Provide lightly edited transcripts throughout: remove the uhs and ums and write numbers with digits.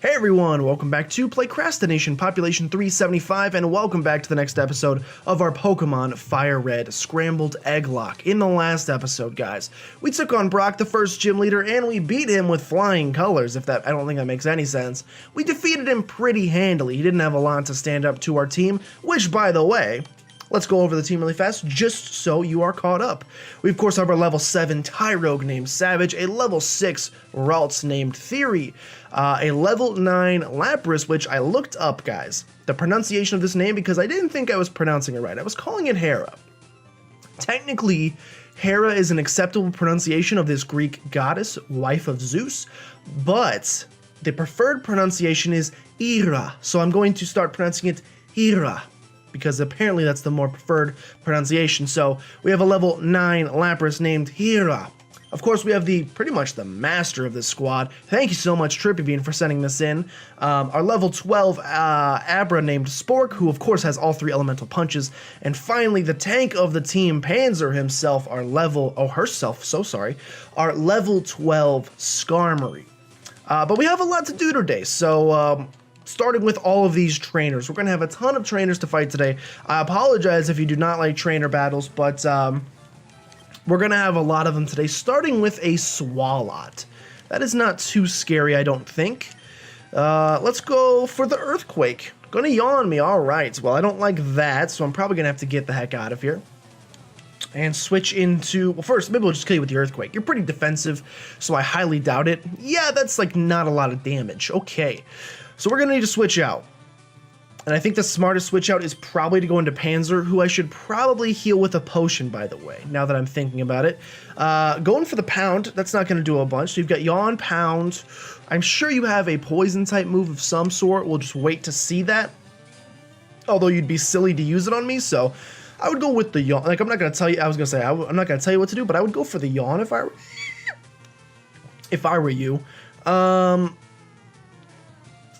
Hey everyone, welcome back to PlaycrastiNation Population 375, and welcome back to the next episode of our Pokemon Fire Red Scrambled Egglocke. In the last episode, guys, we took on Brock, the first gym leader, and we beat him with flying colors, I don't think that makes any sense. We defeated him pretty handily. He didn't have a lot to stand up to our team, which, by the way, let's go over the team really fast, just so you are caught up. We, of course, have our level 7 Tyrogue named Savage, a level 6 Ralts named Theory, a level 9 Lapras, which I looked up, guys, the pronunciation of this name, because I didn't think I was pronouncing it right. I was calling it Hera. Technically, Hera is an acceptable pronunciation of this Greek goddess, wife of Zeus, but the preferred pronunciation is Ira, so I'm going to start pronouncing it Ira, because apparently that's the more preferred pronunciation. So we have a level 9 Lapras named Hera. Of course, we have pretty much the master of this squad. Thank you so much, Trippy Bean, for sending this in. Our level 12 Abra named Spork, who of course has all 3 elemental punches. And finally, the tank of the team, Panzer himself, our level 12 Skarmory. But we have a lot to do today, so starting with all of these trainers. We're going to have a ton of trainers to fight today. I apologize if you do not like trainer battles, but we're going to have a lot of them today, starting with a Swalot. That is not too scary, I don't think. Let's go for the Earthquake. Gonna yawn me, alright. Well, I don't like that, so I'm probably going to have to get the heck out of here. And switch into, well, first, maybe we'll just kill you with the Earthquake. You're pretty defensive, so I highly doubt it. Yeah, that's like not a lot of damage. Okay. So we're going to need to switch out. And I think the smartest switch out is probably to go into Panzer, who I should probably heal with a potion, by the way, now that I'm thinking about it. Going for the Pound, that's not going to do a bunch. So you've got Yawn, Pound. I'm sure you have a Poison-type move of some sort. We'll just wait to see that. Although you'd be silly to use it on me, so I would go with the Yawn. Like, I'm not going to tell you, I'm not going to tell you what to do, but I would go for the Yawn if I were you.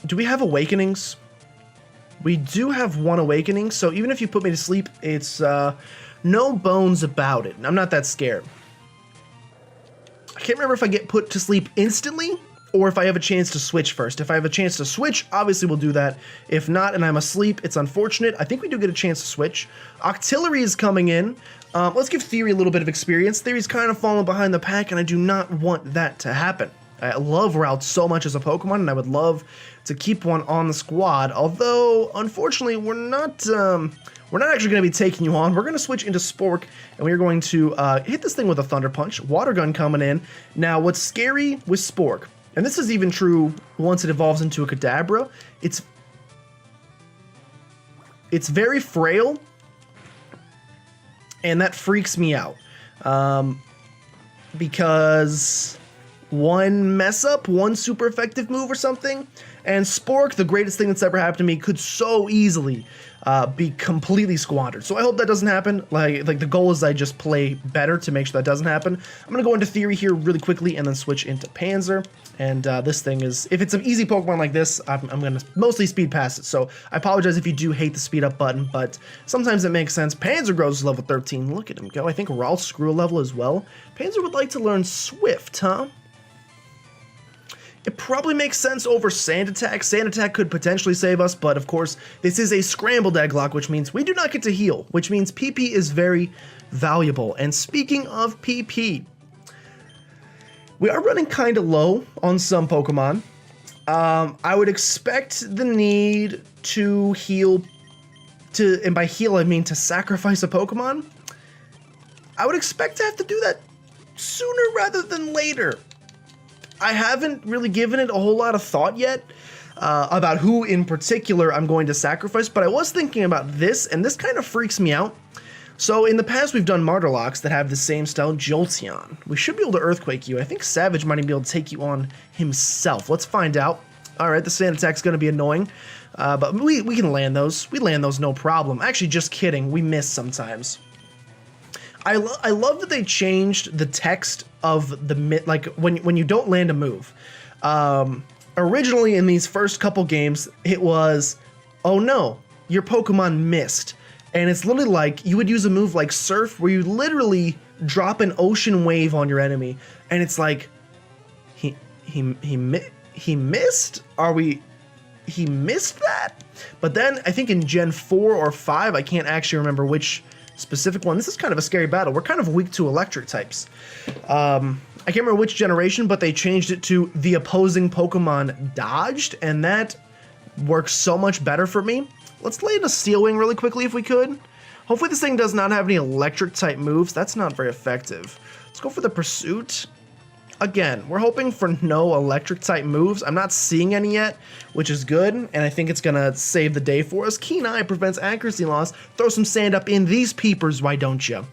Do we have Awakenings? We do have 1 Awakening, so even if you put me to sleep, it's no bones about it. I'm not that scared. I can't remember if I get put to sleep instantly or if I have a chance to switch first. If I have a chance to switch, obviously we'll do that. If not, and I'm asleep, it's unfortunate. I think we do get a chance to switch. Octillery is coming in. Let's give Theory a little bit of experience. Theory's kind of falling behind the pack, and I do not want that to happen. I love Ralts so much as a Pokemon, and I would love to keep one on the squad. Although, unfortunately, we're not actually going to be taking you on. We're going to switch into Spork, and we're going to hit this thing with a Thunder Punch. Water Gun coming in. Now, what's scary with Spork, and this is even true once it evolves into a Kadabra, it's very frail, and that freaks me out. Because one mess up, one super effective move or something, and Spork, the greatest thing that's ever happened to me, could so easily be completely squandered. So I hope that doesn't happen. Like the goal is I just play better to make sure that doesn't happen. I'm gonna go into Theory here really quickly and then switch into Panzer. And this thing is, if it's an easy Pokemon like this, I'm gonna mostly speed past it. So I apologize if you do hate the speed up button, but sometimes it makes sense. Panzer grows to level 13. Look at him go. I think Ralts grew a level as well. Panzer would like to learn Swift, huh? It probably makes sense over Sand Attack. Sand Attack could potentially save us, but of course, this is a Scrambled Egglocke, which means we do not get to heal, which means PP is very valuable. And speaking of PP, we are running kind of low on some Pokemon. I would expect the need to heal, and by heal I mean to sacrifice a Pokemon. I would expect to have to do that sooner rather than later. I haven't really given it a whole lot of thought yet about who in particular I'm going to sacrifice, but I was thinking about this, and this kind of freaks me out. So in the past, we've done Martyrlocks that have the same style, Jolteon. We should be able to Earthquake you. I think Savage might even be able to take you on himself. Let's find out. All right, the Sand Attack's going to be annoying, but we can land those. We land those no problem. Actually, just kidding. We miss sometimes. I love that they changed the text of the like when you don't land a move. Originally in these first couple games, it was, oh no, your Pokemon missed, and it's literally like you would use a move like Surf, where you literally drop an ocean wave on your enemy, and it's like he he missed? He missed that? But then I think in Gen 4 or 5, I can't actually remember which specific one. This is kind of a scary battle. We're kind of weak to electric types. I can't remember which generation, but they changed it to the opposing Pokemon dodged, and that works so much better for me. Let's lay in a Steel Wing really quickly if we could. Hopefully this thing does not have any electric type moves. That's not very effective. Let's go for the Pursuit. Again, we're hoping for no electric type moves. I'm not seeing any yet, which is good, and I think it's gonna save the day for us. Keen Eye prevents accuracy loss. Throw some sand up in these peepers, why don't you?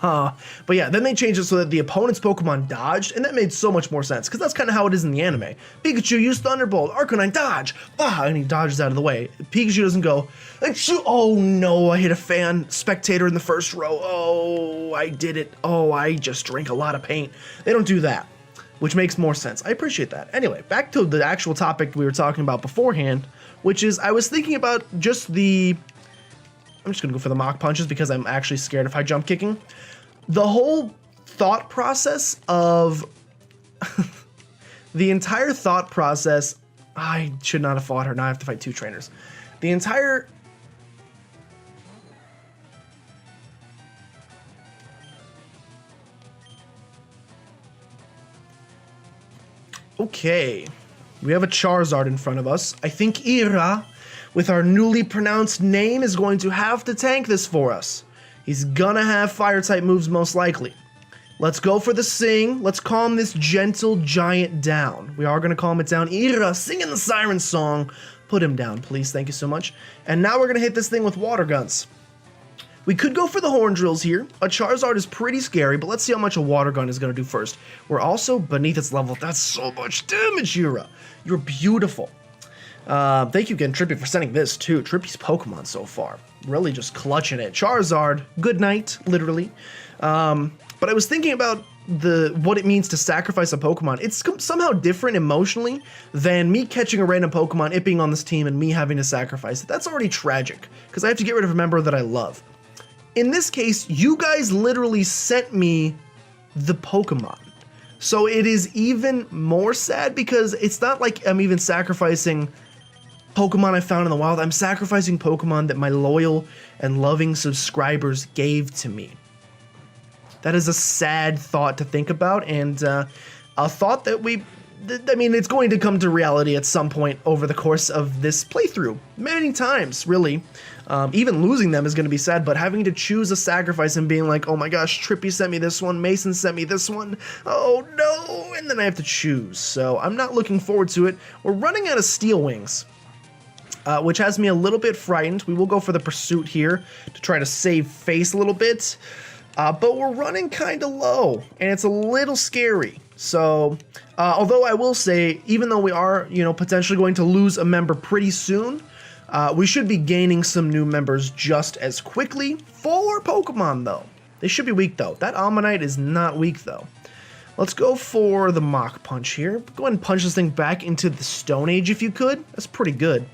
But yeah, then they changed it so that the opponent's Pokemon dodged, and that made so much more sense, because that's kind of how it is in the anime. Pikachu used Thunderbolt, Arcanine dodge, and he dodges out of the way. Pikachu doesn't go, oh no, I hit a fan spectator in the first row, oh, I did it, oh, I just drank a lot of paint. They don't do that, which makes more sense. I appreciate that. Anyway, back to the actual topic we were talking about beforehand, which is I was thinking about just the... I'm just going to go for the Mach Punches because I'm actually scared of high jump kicking. The whole thought process of... the entire thought process... I should not have fought her. Now I have to fight 2 trainers. The entire... Okay. We have a Charizard in front of us. I think Ira, with our newly pronounced name, is going to have to tank this for us. He's gonna have Fire-type moves most likely. Let's go for the Sing. Let's calm this gentle giant down. We are gonna calm it down. Ira, singing the Siren Song. Put him down, please. Thank you so much. And now we're gonna hit this thing with Water Guns. We could go for the Horn Drills here. A Charizard is pretty scary, but let's see how much a Water Gun is gonna do first. We're also beneath its level. That's so much damage, Ira. You're beautiful. Thank you again, Trippy, for sending this too. Trippy's Pokemon so far. Really just clutching it. Charizard, good night, literally. But I was thinking about what it means to sacrifice a Pokemon. It's somehow different emotionally than me catching a random Pokemon, it being on this team, and me having to sacrifice it. That's already tragic, because I have to get rid of a member that I love. In this case, you guys literally sent me the Pokemon. So it is even more sad because it's not like I'm even sacrificing Pokemon I found in the wild. I'm sacrificing Pokemon that my loyal and loving subscribers gave to me. That is a sad thought to think about, and a thought that it's going to come to reality at some point over the course of this playthrough. Many times, really. Even losing them is going to be sad, but having to choose a sacrifice and being like, oh my gosh, Trippy sent me this one, Mason sent me this one, oh no, and then I have to choose. So I'm not looking forward to it. We're running out of Steel Wings, which has me a little bit frightened. We will go for the Pursuit here to try to save face a little bit. But we're running kind of low, and it's a little scary. So, although I will say, even though we are, potentially going to lose a member pretty soon, we should be gaining some new members just as quickly. 4 Pokemon, though. They should be weak, though. That Ammonite is not weak, though. Let's go for the Mach Punch here. Go ahead and punch this thing back into the Stone Age if you could. That's pretty good.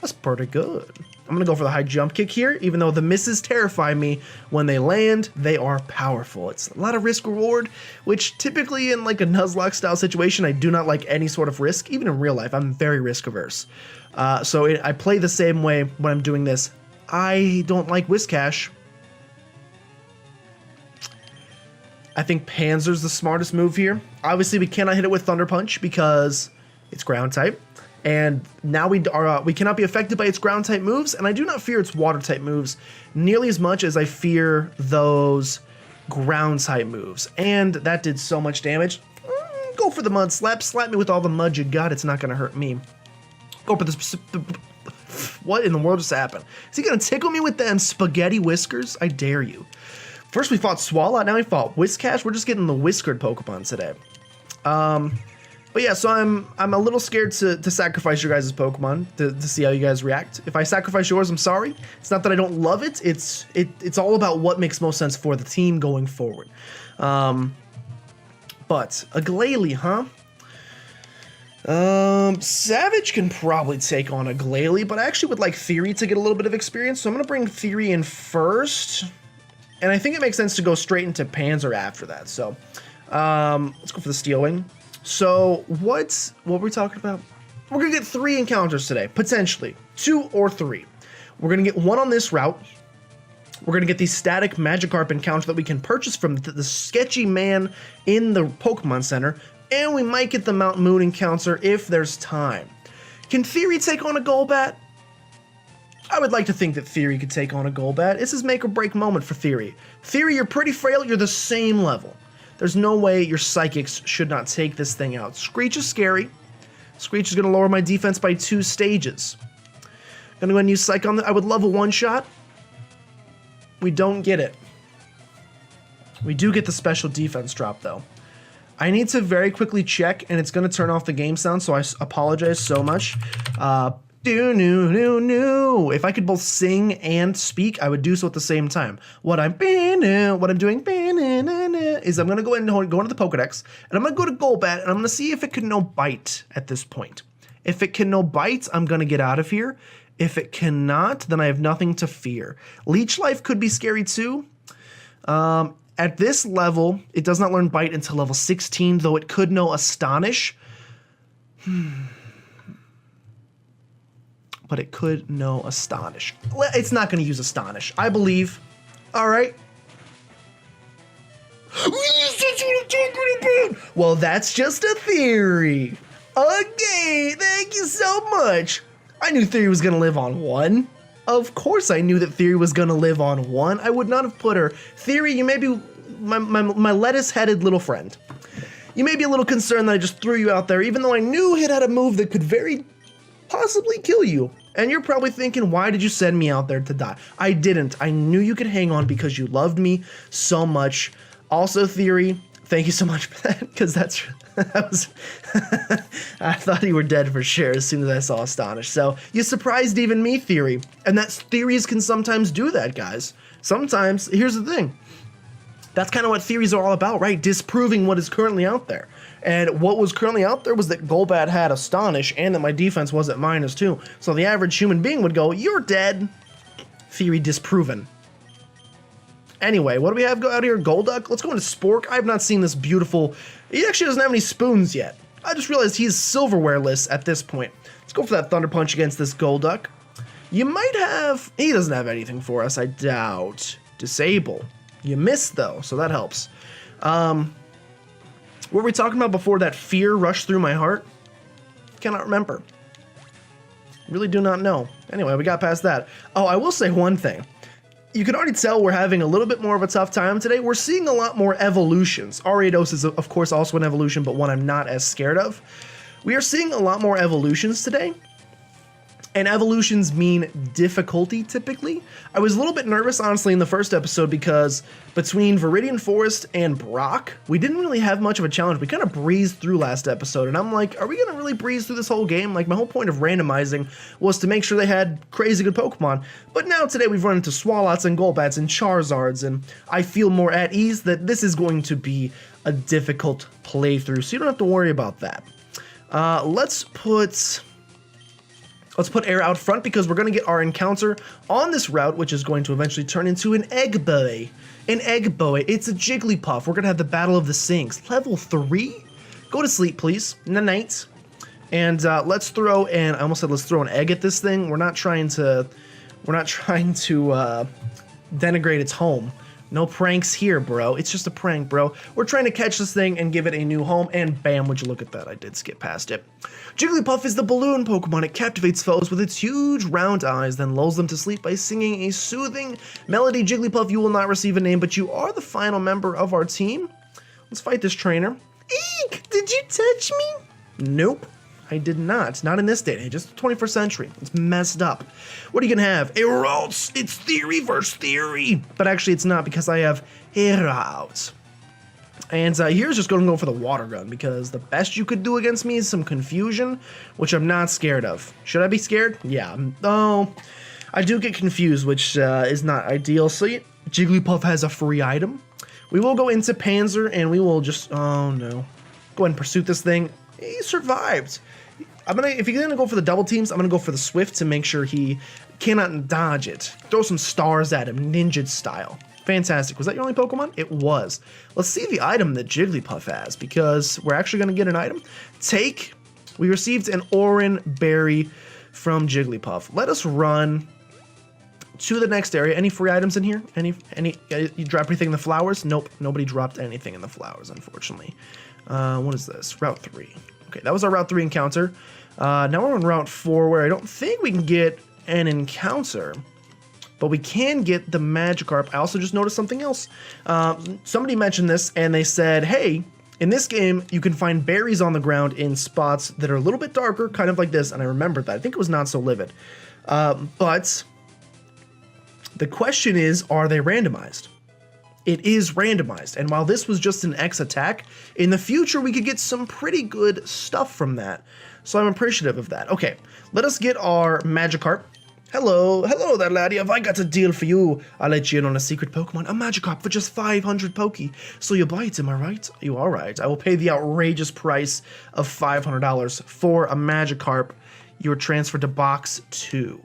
That's pretty good. I'm going to go for the high jump kick here, even though the misses terrify me. When they land, they are powerful. It's a lot of risk reward, which typically in like a Nuzlocke style situation, I do not like any sort of risk. Even in real life, I'm very risk averse. So I play the same way when I'm doing this. I don't like Whiscash. I think Panzer's the smartest move here. Obviously, we cannot hit it with Thunder Punch because it's ground type. And now we cannot be affected by its ground type moves, and I do not fear its water type moves nearly as much as I fear those ground type moves. And that did so much damage. Go for the Mud Slap. Slap me with all the mud you got. It's not going to hurt me. Go for this. What in the world just happened? Is he going to tickle me with them spaghetti whiskers? I dare you. First we fought Swallow, now we fought Whiscash. We're just getting the whiskered Pokemon today. But yeah, so I'm a little scared to sacrifice your guys' Pokemon to see how you guys react. If I sacrifice yours, I'm sorry. It's not that I don't love it. It's all about what makes most sense for the team going forward. But a Glalie, huh? Savage can probably take on a Glalie, but I actually would like Theory to get a little bit of experience, so I'm gonna bring Theory in first. And I think it makes sense to go straight into Panzer after that. So let's go for the Steel Wing. So what were we talking about? We're gonna get 3 encounters today, potentially 2 or 3. We're gonna get 1 on this route. We're gonna get the static Magikarp encounter that we can purchase from the sketchy man in the Pokemon Center, and we might get the Mount Moon encounter if there's time. Can Theory take on a Golbat? I would like to think that Theory could take on a Golbat. This is make or break moment for Theory. Theory, you're pretty frail, you're the same level. There's no way your Psychics should not take this thing out. Screech is scary. Screech is gonna lower my defense by 2 stages. Gonna go ahead and use Psych on I would love a one-shot. We don't get it. We do get the special defense drop though. I need to very quickly check, and it's gonna turn off the game sound, so I apologize so much. If I could both sing and speak, I would do so at the same time. What I'm doing is I'm gonna go ahead and go into the Pokedex, and I'm gonna go to Golbat, and I'm gonna see if it can no bite at this point. If it can no bite, I'm gonna get out of here. If it cannot, then I have nothing to fear. Leech Life could be scary too. At this level, it does not learn Bite until level 16, though it could know Astonish. But it could know Astonish. It's not going to use Astonish, I believe. All right. Well, that's just a theory. Okay, thank you so much. I knew Theory was going to live on 1. Of course I knew that Theory was going to live on 1. I would not have put her. Theory, you may be my lettuce-headed little friend. You may be a little concerned that I just threw you out there, even though I knew it had a move that could very possibly kill you. And you're probably thinking, why did you send me out there to die? I didn't. I knew you could hang on because you loved me so much. Also, Theory, thank you so much for that, because that was I thought you were dead for sure as soon as I saw Astonish. So you surprised even me, Theory. And theories can sometimes do that, guys. Sometimes, here's the thing. That's kind of what theories are all about, right? Disproving what is currently out there. And what was currently out there was that Golbat had Astonish and that my defense was at -2. So the average human being would go, you're dead. Theory disproven. Anyway, what do we have out here? Golduck? Let's go into Spork. I have not seen this beautiful... He actually doesn't have any spoons yet. I just realized he's silverware-less at this point. Let's go for that Thunder Punch against this Golduck. You might have... He doesn't have anything for us, I doubt. Disable. You missed, though, so that helps. What were we talking about before that fear rushed through my heart? Cannot remember. Really do not know. Anyway, we got past that. Oh, I will say one thing. You can already tell we're having a little bit more of a tough time today. We're seeing a lot more evolutions. Ariados is, of course, also an evolution, but one I'm not as scared of. We are seeing a lot more evolutions today. And evolutions mean difficulty, typically. I was a little bit nervous, honestly, in the first episode because between Viridian Forest and Brock, we didn't really have much of a challenge. We kind of breezed through last episode, and I'm like, are we going to really breeze through this whole game? Like, my whole point of randomizing was to make sure they had crazy good Pokemon. But now today we've run into Swalots and Golbats and Charizards, and I feel more at ease that this is going to be a difficult playthrough, so you don't have to worry about that. Let's put Air out front because we're going to get our encounter on this route, which is going to eventually turn into an Egg Boy. An Egg Boy. It's a Jigglypuff. We're going to have the Battle of the Sinks. Level 3? Go to sleep, please. Night. And let's throw an... I almost said let's throw an egg at this thing. We're not trying to denigrate its home. No pranks here, bro. It's just a prank, bro. We're trying to catch this thing and give it a new home, and bam, would you look at that? I did skip past it. Jigglypuff is the balloon Pokemon. It captivates foes with its huge round eyes, then lulls them to sleep by singing a soothing melody. Jigglypuff, you will not receive a name, but you are the final member of our team. Let's fight this trainer. Eek! Did you touch me? Nope. I did not. Not in this day and age. It's the 21st century. It's messed up. What are you going to have? Eralts! It's theory versus theory! But actually, it's not because I have Eralts. And here's just going to go for the water gun because the best you could do against me is some confusion, which I'm not scared of. Should I be scared? Yeah. Oh, I do get confused, which is not ideal. So Jigglypuff has a free item. We will go into Panzer and we will just... Oh, no. Go ahead and pursue this thing. He survived. If you're gonna go for the double teams, I'm gonna go for the Swift to make sure he cannot dodge it. Throw some stars at him, ninja style. Fantastic. Was that your only Pokemon? It was. Let's see the item that Jigglypuff has, because we're actually going to get an item. We received an Oran Berry from Jigglypuff. Let us run to the next area. Any free items in here? You drop anything in the flowers? Nope, nobody dropped anything in the flowers, unfortunately. What is this? Route 3. Okay, that was our Route 3 encounter. Now we're on Route 4, where I don't think we can get an encounter, but we can get the Magikarp. I also just noticed something else. Somebody mentioned this, and they said, hey, in this game, you can find berries on the ground in spots that are a little bit darker, kind of like this, and I remembered that. I think it was Not So Livid. But the question is, are they randomized? It is randomized, and while this was just an X attack, in the future we could get some pretty good stuff from that. So I'm appreciative of that. Okay, let us get our Magikarp. Hello there, laddie. Have I got a deal for you? I'll let you in on a secret Pokemon, a Magikarp for just 500 Poke. So you buy it, am I right? You all right? I will pay the outrageous price of $500 for a Magikarp. You're transferred to Box 2.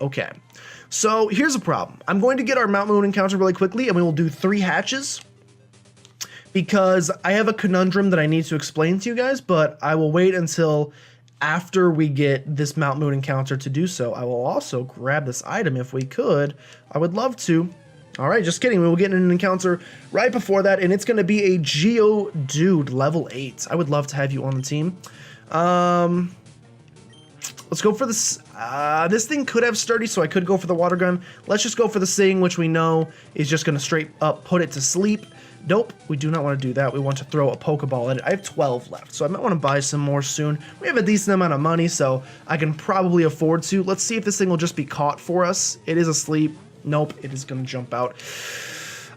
Okay, so here's a problem. I'm going to get our Mount Moon encounter really quickly, and we will do 3 hatches, because I have a conundrum that I need to explain to you guys, but I will wait until after we get this Mount Moon encounter to do so. I will also grab this item if we could. I would love to. All right, just kidding. We will get an encounter right before that, and it's going to be a Geodude level 8. I would love to have you on the team. Let's go for this. This thing could have Sturdy, so I could go for the Water Gun. Let's just go for the Sing, which we know is just going to straight up put it to sleep. Nope, we do not want to do that. We want to throw a Pokeball at it. I have 12 left, so I might want to buy some more soon. We have a decent amount of money, so I can probably afford to. Let's see if this thing will just be caught for us. It is asleep. Nope, it is going to jump out.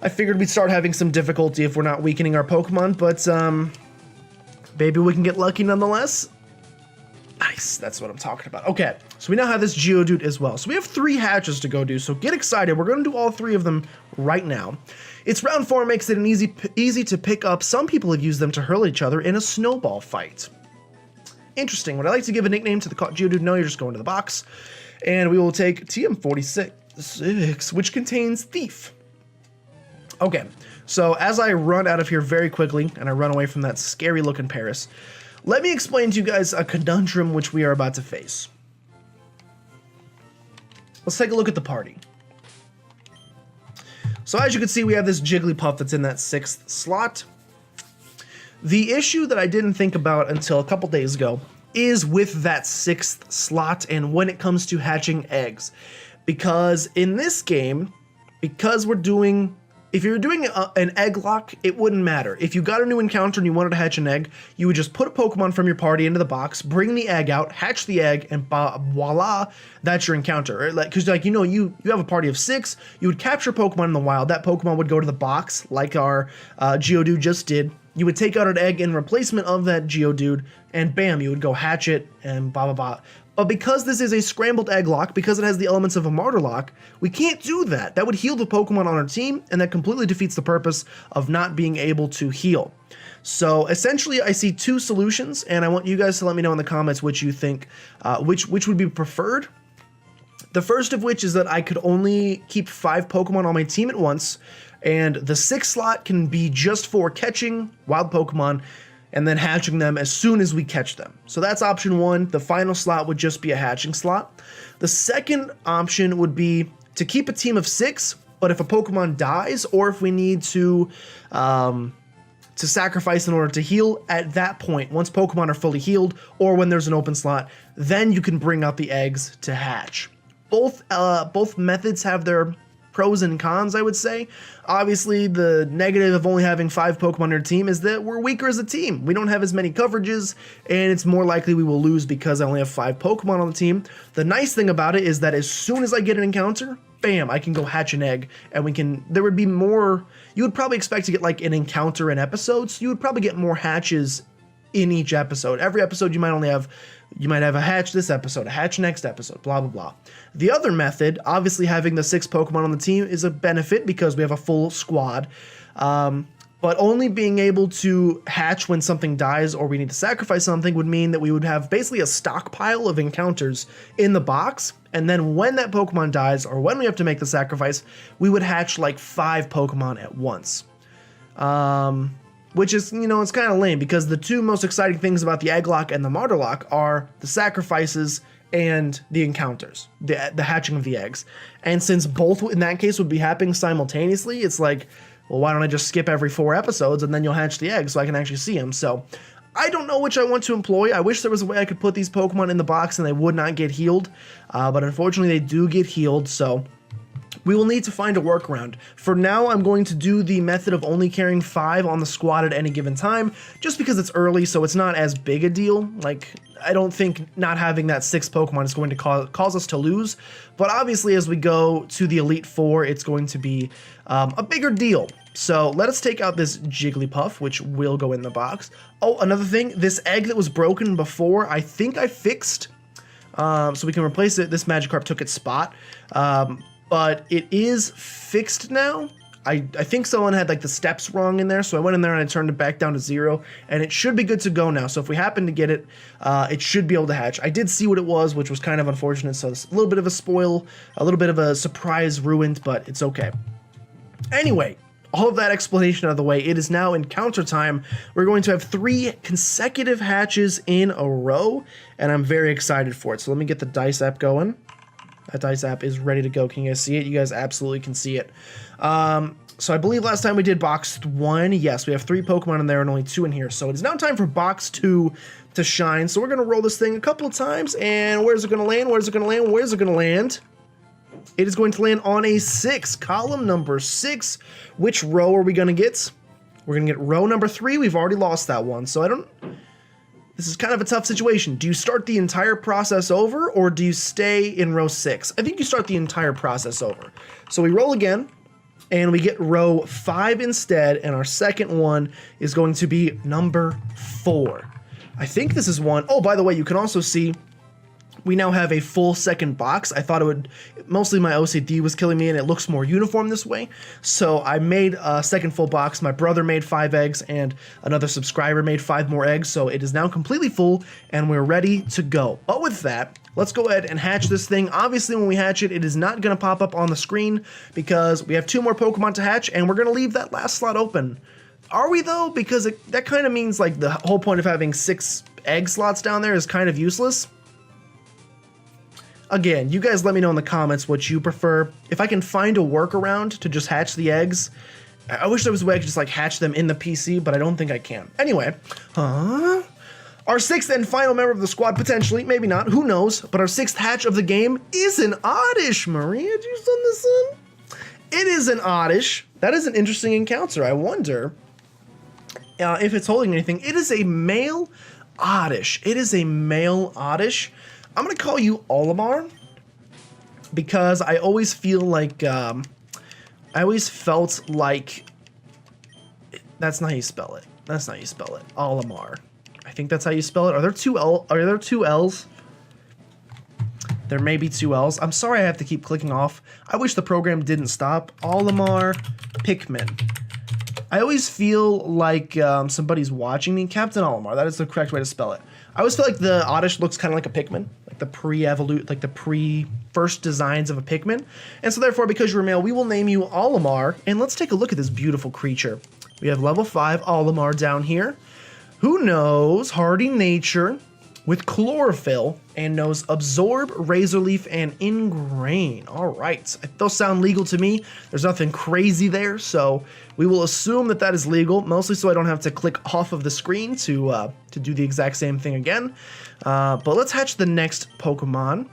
I figured we'd start having some difficulty if we're not weakening our Pokemon, but maybe we can get lucky nonetheless. Nice, that's what I'm talking about. Okay, so we now have this Geodude as well. So we have 3 hatches to go do, so get excited. We're going to do all 3 of them right now. It's round 4, makes it an easy to pick up. Some people have used them to hurl each other in a snowball fight. Interesting. Would I like to give a nickname to the caught Geodude? No, you're just going to the box. And we will take TM46, which contains Thief. Okay, so as I run out of here very quickly, and I run away from that scary looking Paris, let me explain to you guys a conundrum which we are about to face. Let's take a look at the party. So as you can see, we have this Jigglypuff that's in that 6th slot. The issue that I didn't think about until a couple days ago is with that 6th slot and when it comes to hatching eggs. Because in this game, because we're doing... If you're doing an egg lock, it wouldn't matter. If you got a new encounter and you wanted to hatch an egg, you would just put a Pokemon from your party into the box, bring the egg out, hatch the egg, and voila, that's your encounter. Because like, you have a party of 6, you would capture Pokemon in the wild, that Pokemon would go to the box, like our Geodude just did. You would take out an egg in replacement of that Geodude, and bam, you would go hatch it, and blah, blah, blah. But because this is a Scrambled Egglocke, because it has the elements of a Martyrlocke, we can't do that. That would heal the Pokemon on our team, and that completely defeats the purpose of not being able to heal. So essentially, I see 2 solutions, and I want you guys to let me know in the comments which you think, which would be preferred. The first of which is that I could only keep 5 Pokemon on my team at once, and the 6th slot can be just for catching wild Pokemon, and then hatching them as soon as we catch them. So that's option 1. The final slot would just be a hatching slot. The second option would be to keep a team of 6, but if a Pokemon dies, or if we need to sacrifice in order to heal, at that point, once Pokemon are fully healed, or when there's an open slot, then you can bring out the eggs to hatch. Both methods have their pros and cons, I would say. Obviously, the negative of only having 5 Pokemon on your team is that we're weaker as a team. We don't have as many coverages, and it's more likely we will lose because I only have 5 Pokemon on the team. The nice thing about it is that as soon as I get an encounter, bam, I can go hatch an egg, and there would be more, you would probably expect to get like an encounter in episodes, so you would probably get more hatches in each episode. Every episode you might have a hatch this episode, a hatch next episode, blah, blah, blah. The other method, obviously having the 6 Pokemon on the team is a benefit because we have a full squad. But only being able to hatch when something dies or we need to sacrifice something would mean that we would have basically a stockpile of encounters in the box. And then when that Pokemon dies or when we have to make the sacrifice, we would hatch like 5 Pokemon at once. Which is, you know, it's kind of lame because the two most exciting things about the Egglocke and the Martyrlocke are the sacrifices and the encounters, the hatching of the eggs. And since both in that case would be happening simultaneously, it's like, well, why don't I just skip every 4 episodes and then you'll hatch the eggs so I can actually see them. So I don't know which I want to employ. I wish there was a way I could put these Pokemon in the box and they would not get healed. But unfortunately they do get healed, so we will need to find a workaround. For now, I'm going to do the method of only carrying 5 on the squad at any given time, just because it's early, so it's not as big a deal. Like, I don't think not having that 6th Pokemon is going to cause us to lose, but obviously as we go to the Elite Four, it's going to be a bigger deal. So let us take out this Jigglypuff, which will go in the box. Oh, another thing, this egg that was broken before, I think I fixed, so we can replace it. This Magikarp took its spot. But it is fixed now. I think someone had like the steps wrong in there, so I went in there and I turned it back down to 0, and it should be good to go now. So if we happen to get it, it should be able to hatch. I did see what it was, which was kind of unfortunate, so it's a little bit of a spoil, a little bit of a surprise ruined, but it's okay. Anyway, all of that explanation out of the way, it is now encounter time. We're going to have 3 consecutive hatches in a row, and I'm very excited for it. So let me get the dice app going. That dice app is ready to go. Can you guys see it? You guys absolutely can see it. So I believe last time we did box 1. Yes, we have 3 Pokemon in there and only 2 in here. So it is now time for box 2 to shine. So we're going to roll this thing a couple of times. And where's it going to land? Where's it going to land? Where's it going to land? It is going to land on a 6. Column number 6. Which row are we going to get? We're going to get row number 3. We've already lost that one. So I don't... This is kind of a tough situation. Do you start the entire process over or do you stay in row 6? I think you start the entire process over. So we roll again and we get row 5 instead, and our second one is going to be number 4. I think this is one. Oh, by the way, you can also see we now have a full second box. I thought it would, mostly my OCD was killing me and it looks more uniform this way. So I made a second full box. My brother made 5 eggs and another subscriber made 5 more eggs. So it is now completely full and we're ready to go. But with that, let's go ahead and hatch this thing. Obviously when we hatch it, it is not gonna pop up on the screen because we have 2 more Pokemon to hatch and we're gonna leave that last slot open. Are we though? Because that kind of means like the whole point of having 6 egg slots down there is kind of useless. Again, you guys let me know in the comments what you prefer. If I can find a workaround to just hatch the eggs, I wish there was a way I could just like hatch them in the PC, but I don't think I can. Anyway, our 6th and final member of the squad, potentially, maybe not, who knows, but our 6th hatch of the game is an Oddish. Maria, did you send this in? It is an Oddish. That is an interesting encounter. I wonder if it's holding anything. It is a male Oddish. It is a male Oddish. I'm going to call you Olimar because I always feel like, I always felt like, that's not how you spell it. That's not how you spell it. Olimar. I think that's how you spell it. Are there 2 L's? There may be 2 L's. I'm sorry I have to keep clicking off. I wish the program didn't stop. Olimar Pikmin. I always feel like somebody's watching me. Captain Olimar. That is the correct way to spell it. I always feel like the Oddish looks kind of like a Pikmin, like the pre-first designs of a Pikmin. And so therefore, because you're a male, we will name you Olimar. And let's take a look at this beautiful creature. We have level 5 Olimar down here. Who knows hardy nature with chlorophyll and knows absorb, razor leaf, and ingrain. All right, those sound legal to me. There's nothing crazy there, so we will assume that that is legal, mostly so I don't have to click off of the screen to do the exact same thing again. But let's hatch the next Pokemon.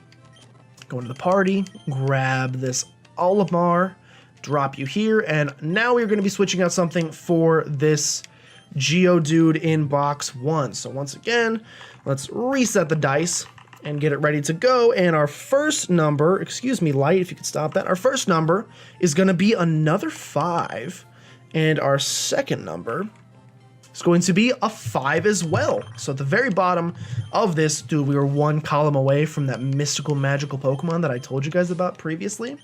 Go into the party, grab this Olimar, drop you here, and now we're going to be switching out something for this Geodude in box 1. So once again, let's reset the dice and get it ready to go. And our first number, excuse me, Light, if you could stop that. Our first number is going to be another 5. And our second number is going to be a 5 as well. So at the very bottom of this, we were 1 column away from that mystical, magical Pokemon that I told you guys about previously.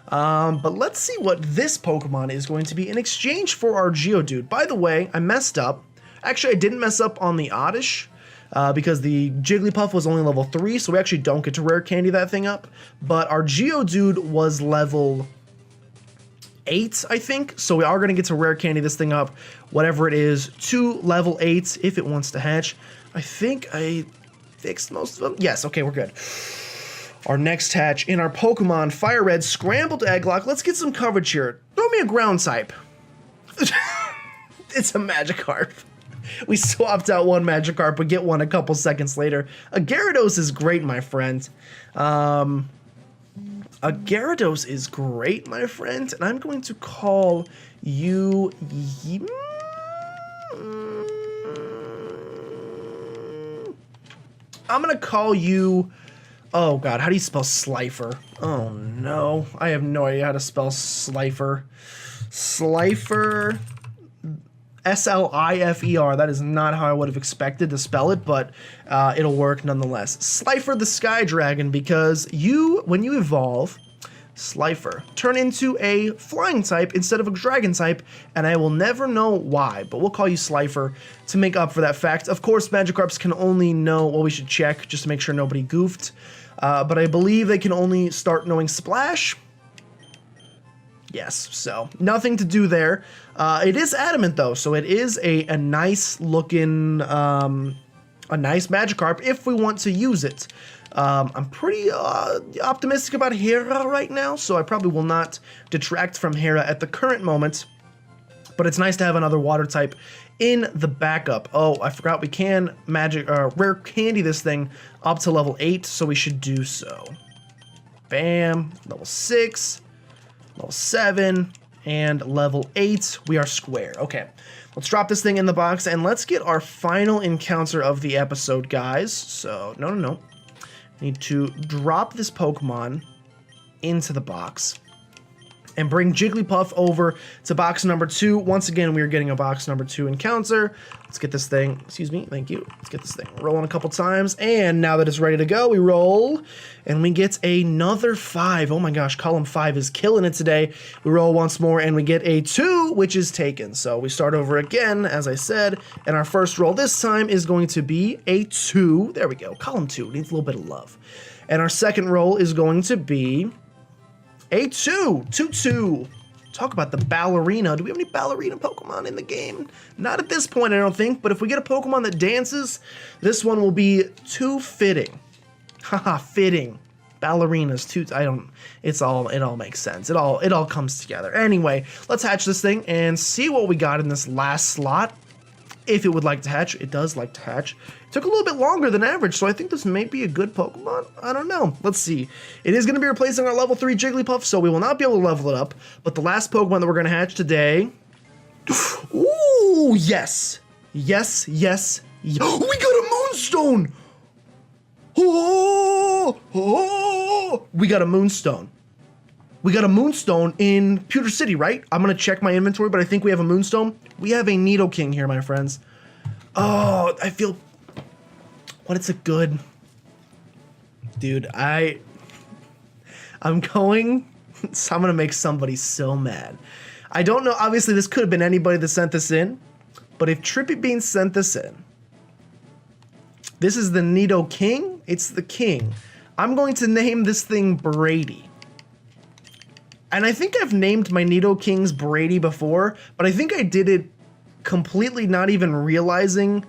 But let's see what this Pokemon is going to be in exchange for our Geodude. By the way, I messed up. Actually, I didn't mess up on the Oddish because the Jigglypuff was only level 3, so we actually don't get to rare candy that thing up. But our Geodude was level 8, I think, so we are going to get to rare candy this thing up, whatever it is, to level 8 if it wants to hatch. I think I fixed most of them. Yes, okay, we're good. Our next hatch in our Pokemon Fire Red Scrambled Egglocke. Let's get some coverage here. Throw me a ground type. It's a Magikarp. We swapped out one Magikarp, but get one a couple seconds later. A Gyarados is great, my friend. A Gyarados is great, my friend, and I'm going to call you... I'm going to call you... Oh, God, how do you spell Slifer? Oh, no. I have no idea how to spell Slifer. Slifer... S-L-I-F-E-R. That is not how I would have expected to spell it, but it'll work nonetheless. Slifer the Sky Dragon, because when you evolve, Slifer, turn into a flying type instead of a dragon type, and I will never know why, but we'll call you Slifer to make up for that fact. Of course, Magikarps can only know, well, we should check just to make sure nobody goofed, but I believe they can only start knowing Splash. Yes, so nothing to do there. It is adamant though, so it is a nice looking, a nice Magikarp if we want to use it. I'm pretty optimistic about Hera right now, so I probably will not detract from Hera at the current moment. But it's nice to have another water type in the backup. Oh, I forgot we can rare candy this thing up to level 8, so we should do so. Bam, level 6. Level 7, and level 8, we are square. Okay, let's drop this thing in the box, and let's get our final encounter of the episode, guys. So, no. Need to drop this Pokemon into the box and bring Jigglypuff over to box number 2. Once again, we are getting a box number 2 encounter. Let's get this thing, excuse me, thank you. Let's get this thing rolling a couple times, and now that it's ready to go, we roll, and we get another 5. Oh my gosh, column 5 is killing it today. We roll once more, and we get a 2, which is taken. So we start over again, as I said, and our first roll this time is going to be a 2. There we go, column 2 needs a little bit of love. And our second roll is going to be a 2. 2-2. Talk about the ballerina. Do we have any ballerina Pokemon in the game? Not at this point, I don't think, but if we get a Pokemon that dances, this one will be too fitting. Haha, fitting. Ballerinas, it all makes sense. It all comes together. Anyway, let's hatch this thing and see what we got in this last slot. If it would like to hatch, it does like to hatch. It took a little bit longer than average, so I think this may be a good Pokemon. I don't know. Let's see. It is going to be replacing our level 3 Jigglypuff, so we will not be able to level it up. But the last Pokemon that we're going to hatch today... Ooh, yes. Yes. Oh, we got a Moonstone! Oh, we got a Moonstone. We got a Moonstone in Pewter City, right? I'm going to check my inventory, but I think we have a Moonstone. We have a Nidoking here, my friends. Oh, I feel... What, it's a good... Dude, I'm going to make somebody so mad. I don't know, obviously this could have been anybody that sent this in, but if Trippy Bean sent this in, this is the Nidoking, it's the king. I'm going to name this thing Brady. And I think I've named my Nidokings Brady before, but I think I did it completely not even realizing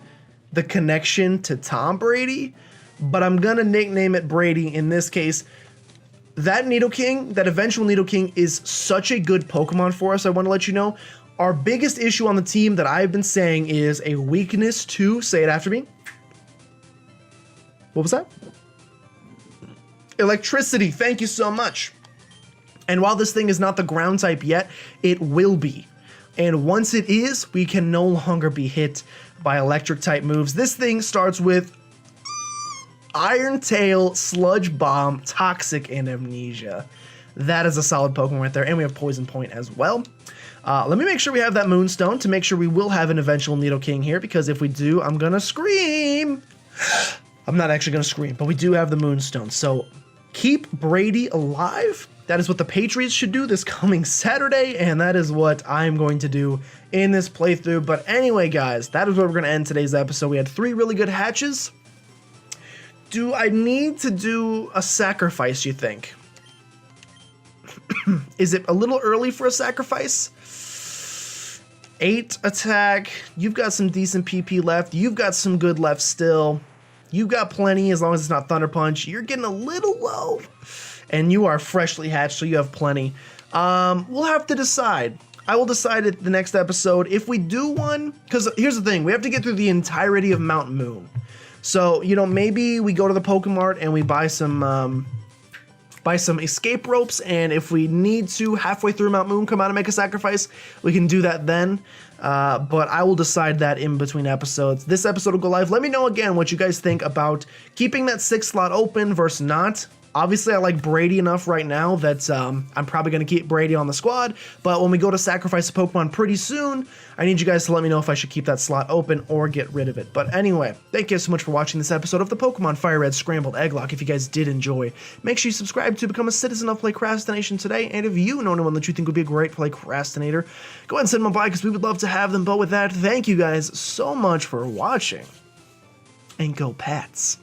the connection to Tom Brady, but I'm gonna nickname it Brady in this case. That Nidoking, that eventual Nidoking, is such a good Pokemon for us, I want to let you know. Our biggest issue on the team that I've been saying is a weakness to, say it after me. What was that? Electricity, thank you so much. And while this thing is not the ground type yet, it will be. And once it is, we can no longer be hit by electric type moves. This thing starts with Iron Tail, Sludge Bomb, Toxic, and Amnesia. That is a solid Pokemon right there. And we have Poison Point as well. Let me make sure we have that Moonstone to make sure we will have an eventual Nidoking here, because if we do, I'm gonna scream. I'm not actually gonna scream, but we do have the Moonstone. So keep Brady alive. That is what the Patriots should do this coming Saturday, and that is what I'm going to do in this playthrough. But anyway, guys, that is where we're going to end today's episode. We had 3 really good hatches. Do I need to do a sacrifice, you think? Is it a little early for a sacrifice? 8 attack. You've got some decent PP left. You've got some good left still. You've got plenty as long as it's not Thunder Punch. You're getting a little low. And you are freshly hatched, so you have plenty. We'll have to decide. I will decide at the next episode if we do one. Because here's the thing. We have to get through the entirety of Mount Moon. So, you know, maybe we go to the Pokemart and we buy some escape ropes, and if we need to halfway through Mount Moon come out and make a sacrifice, we can do that then. But I will decide that in between episodes. This episode will go live. Let me know again what you guys think about keeping that 6th slot open versus not. Obviously, I like Brady enough right now that I'm probably going to keep Brady on the squad, but when we go to sacrifice a Pokemon pretty soon, I need you guys to let me know if I should keep that slot open or get rid of it. But anyway, thank you so much for watching this episode of the Pokemon Fire Red Scrambled Egglocke. If you guys did enjoy, make sure you subscribe to become a citizen of PlaycrastiNation today, and if you know anyone that you think would be a great Playcrastinator, go ahead and send them by because we would love to have them. But with that, thank you guys so much for watching, and go Pats.